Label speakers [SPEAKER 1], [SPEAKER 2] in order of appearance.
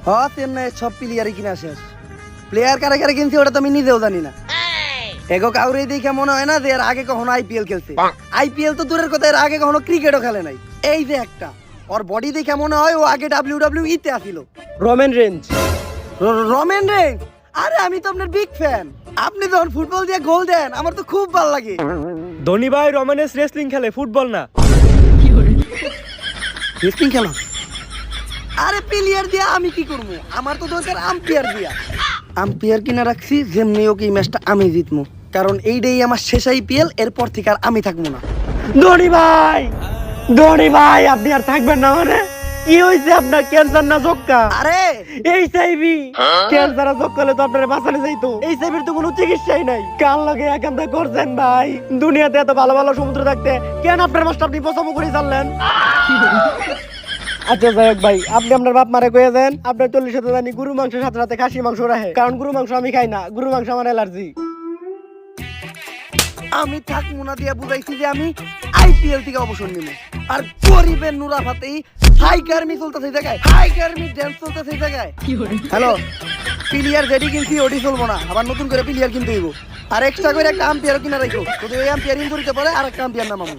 [SPEAKER 1] হ্যাঁ চেন্নাই সব প্লেয়ারই কিনা শেষ। প্লেয়ার কারে কারে কিনছি ওটা তো আমি নিজেও জানি না। এগো কাউরে দেখে মনে হয় না যে এর আগে কখনো আইপিএল খেলছে। আইপিএল তো দূরের কথা, এর আগে কখনো ক্রিকেটও খেলে নাই। এই যে একটা ওর বডি দেখে মনে হয় ও আগে WWE তে আসিল।
[SPEAKER 2] Roman Reigns.
[SPEAKER 1] Roman Reigns? আরে আমি তো আপনার বিগ ফ্যান। আপনি যখন ফুটবল দিয়ে গোল দেন আমার তো খুব ভালো লাগে।
[SPEAKER 2] ধোনি ভাই রোমানেস রেসলিং খেলে, ফুটবল না।
[SPEAKER 1] রেসলিং খেলা? আরে প্লেয়ার দিয়া আমি কি করব? আমার তো দরকার আম্পায়ার দিয়া। আম্পায়ার কিনা রাখছি যেমনি ওকে এই ম্যাচটা আমি জিতবো, কারণ এইটাই আমার শেষ আইপিএল। এরপর থেকে আর আমি থাকবো না।
[SPEAKER 2] ধোনি ভাই, ধোনি ভাই আপনি আর থাকবেন না মানে? কি হয়েছে আপনার? ক্যান্সার না যক্কা?
[SPEAKER 1] আরে
[SPEAKER 2] এইচআইভি। ক্যান্সার আর যক্কা হলে তো আপনার বাঁচানো যাইতো। এইচআইভির তো কোনো চিকিৎসাই নাই। কাল লাগে একান্ত করছেন ভাই। দুনিয়াতে এত ভালো ভালো সমুদ্র থাকতে কেন আপনার মাছটা আপনি পছন্দ করে চাললেন? আচ্ছা যাই হোক ভাই, আপনি আপনার বাপ মারে কয়ে দেন আপনার 40 জানি গরু মাংস সাথে সাথে খাসি মাংস রাখে, কারণ গরু মাংস আমি খাই না, গরু মাংস আমার অ্যালার্জি।
[SPEAKER 1] আমি থাকবো না দিয়া বুঝাইছি যে আমি আইপিএল থেকে অবসর নিব। আর গরিবের নুরা ফাতেই হাই গার্মি চলতেছে এই জায়গায়, হাই গার্মি ড্যান্স চলতেছে এই জায়গায়। হ্যালো, প্লেয়ার যেটি কিনছি ওটি চলবো না, আবার নতুন করে প্লেয়ার কিনতে হইব। আর এক্সট্রা করে একটা আম্পায়ার কিনা রাখো, যদি ওই আম্পায়ার ইনজুরিতে পড়ে আর একটা আম্পায়ার নামাবো।